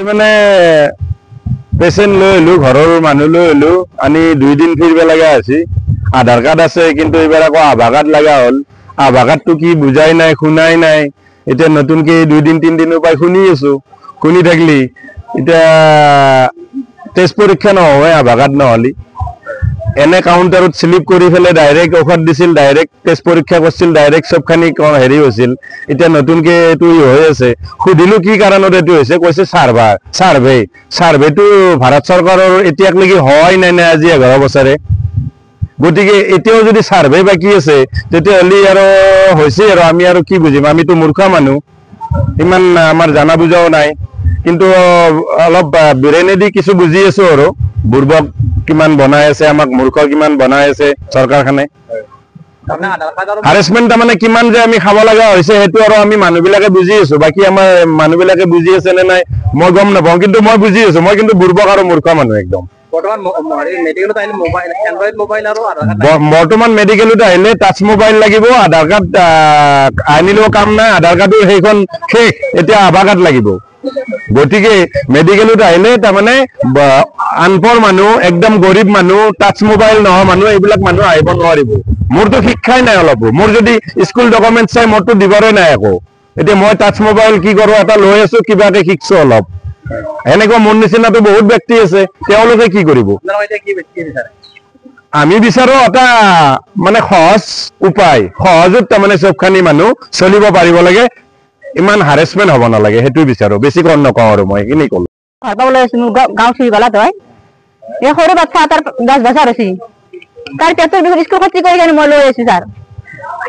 মানে পেশেন্ট লৈ হলো ঘৰৰ মানুহ লৈ হলো আনি 2 দিন ফিরব লাগা আছে আধার কার্ড আছে কিন্তু এবার আকৌ আভা কার্ড লাগা হল আভা কার্ডটো কি বুঝাই নাই শুনাই নাই এটা নতুনকে 2 দিন 3 দিনৰ পাই শুনি আছো শুনি থাকলি এটা টেস্ট পৰীক্ষা নহয় আভা কাৰ্ড নহলি এনে কাউন্টাৰত স্লিপ কৰি ফেলে ডাইৰেক্ট অফাৰ দিছিল ডাইৰেক্ট টেস্ট পৰীক্ষা কৰছিল ডাইৰেক্ট সবখানি হেৰি হৈছিল এটা নতুনকে এটো হৈ আছে খুদিলো কি কাৰণত এটো হৈছে কৈছে সাৰ্ভেটো ভাৰত চৰকাৰৰ এতিয়াক লাগি হয় নাই নাই আজি 11 বছৰে গতিকে এতিয়াও যদি সাৰ্ভে বাকি আছে তেতিয়া হলি আৰু হৈছে আৰু আমি আৰু কি বুজিম আমি তো মূৰ্খ মানুহ ইমান আমাৰ জানা বুজাও নাই কিন্তু অলপ বিৰেনেদি কিছু বুজি আছো আৰু বুৰ্বক কিমান বনাই আছে আমাক মূৰ্খ কিমান বনাই আছে চৰকাৰখনে হাৰেসমেন্ট মানে কিমান যে আমি খাব লাগা হৈছে হেতু আৰু আমি মানুহবিলাকে বুজি আছো বাকি আমাৰ মানুহবিলাকে বুজি আছে নে নাই মই গম নাপাওঁ কিন্তু মই বুজি আছো মই কিন্তু বুৰ্বক আৰু মূৰ্খ মানুহ একদম বৰ্তমান মেডিকেলত আহিলে টাচ মোবাইল লাগিব আধাৰ কাৰ্ড আনিলেও কাম নাই আধাৰ কাৰ্ডৰ সেইখন শেষ এতিয়া আভা কাৰ্ড লাগিব গতিকে মেডিকেলত আহিলে তাৰমানে আনপৰ মানুহ একদম গৰীব মানুহ টাচ মোবাইল নহয় মানুহ এইবিলাক মানুহ আহিব নোৱাৰিব মোৰতো শিক্ষাই নাই অলপ মোৰ যদি স্কুল ডকুমেন্ট চাই মোৰতো দিবৰে নাই আকৌ এতিয়া মই টাচ মোবাইল কি কৰো এটা লৈ আছো কিবাকে শিকছো অলপ এনেকুৱা মোৰ নিচিনাটো বহুত ব্যক্তি আছে তেওঁলোকে কি কৰিব আমি বিচাৰো এটা মানে সহজ উপায় সহজত তাৰমানে সবখানি মানুহ চলিব পাৰিব লাগে ইমান হাৰেসমেন্ট হ'ব নালাগে হেতু বিচাৰো বেছি কোন নকওঁ আৰু মই কিনি কল গাঁও চুই গলা তই এই সৰু বাচ্চা তাৰ 10 বছৰ আছে তাৰ পেটৰ বিষ স্কুল খতি কৰি কেনে মই লৈ আছো ছাৰ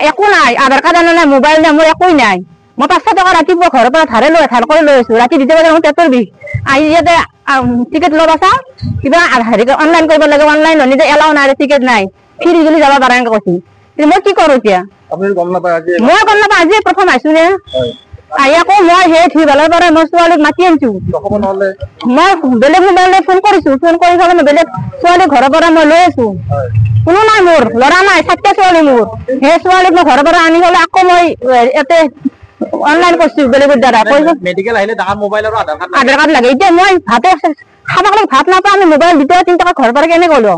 একো নাই আধাৰ কাৰ্ড নাই মোবাইল নাই মোৰ একোই নাই মই 500 টকা ৰাতিপুৱা ঘৰৰ পৰা ধাৰ কৰি লৈ আছো ৰাতি 2 বজাত মোৰ পেটৰ বিষ আহি ইয়াতে টিকেট ল'বা চা কিবা হেৰি অনলাইন কৰিব লাগে অনলাইন নিজে এলাও নাই টিকেট নাই ফিৰি গলি যাব পাৰা এনেকৈ কৈছে মই কি কৰো এতিয়া আপুনি গম নাপায় আজি মই গম নাপাওঁ আজি প্ৰথম আইছো নে আহি আকৌ মই সেই ঠিবালৰ পৰা মই ছোৱালীক মাতি আনিছো মই বেলেগ মোবাইললৈ ফোন কৰিছো ফোন কৰি ফেলে মই বেলেগ ছোৱালী ঘৰৰ পৰা মই লৈ আছো কোনো নাই মোৰ ল'ৰা নাই 7টা ছোৱালী মোৰ সেই ছোৱালীক মই ঘৰৰ পৰা আনি ফেলে আকৌ মই ইয়াতে অনলাইন কৰছি বেলেগৰ দ্বাৰা কইছো মেডিকেল আহিলে দাম মোবাইল আৰু আধাৰ কাৰ্ড লাগে এতিয়া মই ভাতে খাবাক লাগে ভাত নাপাওঁ আমি মোবাইল 2-3 টকা ঘৰ পৰা কেনে গলো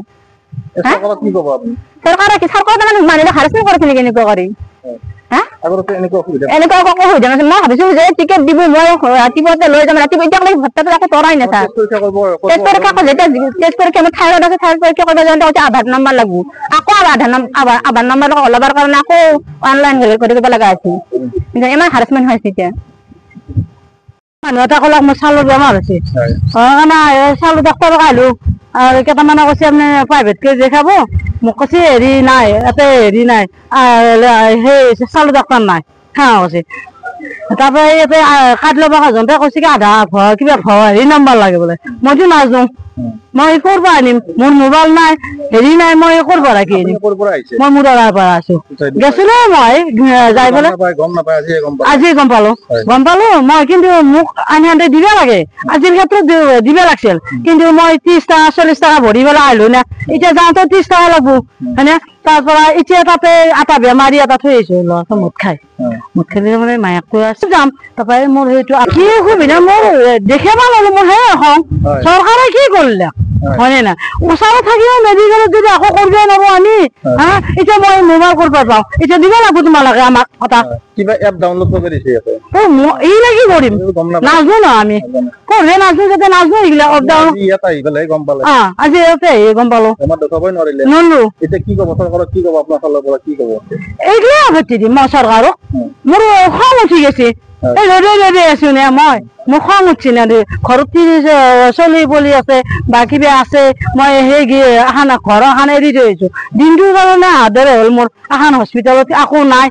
চৰকাৰক কি ক'ব আপুনি চৰকাৰে কি চৰকাৰে মানে মানুহে হাৰাসমেন্ট কৰে নেকি এনেকুৱা কৰি আগতে এনেকুৱা অসুবিধা মই ভাবিছো যে টিকেট দিব মই ৰাতিপুৱাতে লৈ যাম ৰাতিপুৱা এতিয়া লাগে ভত্তাটো আকৌ তৰাই না ছাৰ টেষ্ট পৰীক্ষা যেতিয়া টেষ্ট পৰীক্ষা মই থাইৰয়ড আছে থাইৰয়ড পৰীক্ষা কৰিব যাওঁতে আধাৰ নম্বৰ লাগব আকৌ আধাৰ নম্বৰ ওলাবৰ কাৰণে আকৌ অনলাইন কৰিব লগা আছে ইমান হাৰাসমেন্ট হৈছে এতিয়া মানুহ এটা কলাক মোৰ চালৰ বেমাৰ হৈছে চালৰ ডক্টৰক আহিলো আৰু কেইটামানে কৈছে আপুনি প্ৰাইভেটকে দেখাব মোক কৈছে হেৰি নাই ইয়াতে হেৰি নাই সেই চালৰ ডক্টৰ নাই হা কৈছে তাৰপৰা ইয়াতে কাৰ্ড ল'ব যাওঁতে কৈছে কি আধা কিবা হেৰি নম্বৰ লাগে বোলে মইতো নাজানো মই ক'ৰ পৰা আনিম মোৰ মোবাইল নাই হেৰি নাই মই ক'ৰ পৰা কি আনিম মই মুৰাৰ পৰা আছো গৈছিলো মই যাই পেলাই আজি গম পালো মই কিন্তু মোক আনি আনি দিব লাগে আজিৰ ক্ষেত্ৰত দিব লাগিছিল কিন্তু মই 30 টকা 40 টকা ভৰি পেলাই আহিলো না এতিয়া যাওঁতে 30 টকা লাগব হয়নে তাৰপৰা এতিয়া তাতে এটা বেমাৰী এটা থৈ আহিছো ল'ৰাটো মদ খালে মানে মায়াক কৈ আছো যাম তাৰপৰা মোৰ সেইটো কি সুবিধা মোৰ দেখাব ল'লো মোৰ হে খং চৰকাৰে কি কৰিলে হয়নে না ওচৰত থাকিও মেডিকেলত যদি আকৌ কৰিব নোৱাৰো আমি এতিয়া মই মোবাইল কৰিব পাওঁ এতিয়া দিব লাগিব তোমালোকে আমাক কথা কিবা এপ ডাউনলোড কৰি দিছে ইয়াতে এই লাগি কৰিম নাজনো না আমি কৰে নাজনো যাতে নাজনো এইগিলা ইয়াত আহি পেলাই গম পালে আজি ইয়াতে আহি গম পালো আমাৰ দেখাবই নোৱাৰিলে এতিয়া কি ক'ব চৰকাৰক কি ক'ব আপোনাৰ ফালৰ পৰা কি ক'ব এইগিলা আপত্তি দিম মই চৰকাৰক মোৰ খং উঠি গৈছে এই ৰৈ আছো নে মই মোৰ খং উঠছি না ঘৰত চলি পলি আছে বা কিবা আছে মই সেই ঘৰ এখন এৰি থৈ আহিছো দিনটোৰ কাৰণে আদৰে হ'ল মোৰ এখন হস্পিটেলত আকৌ নাই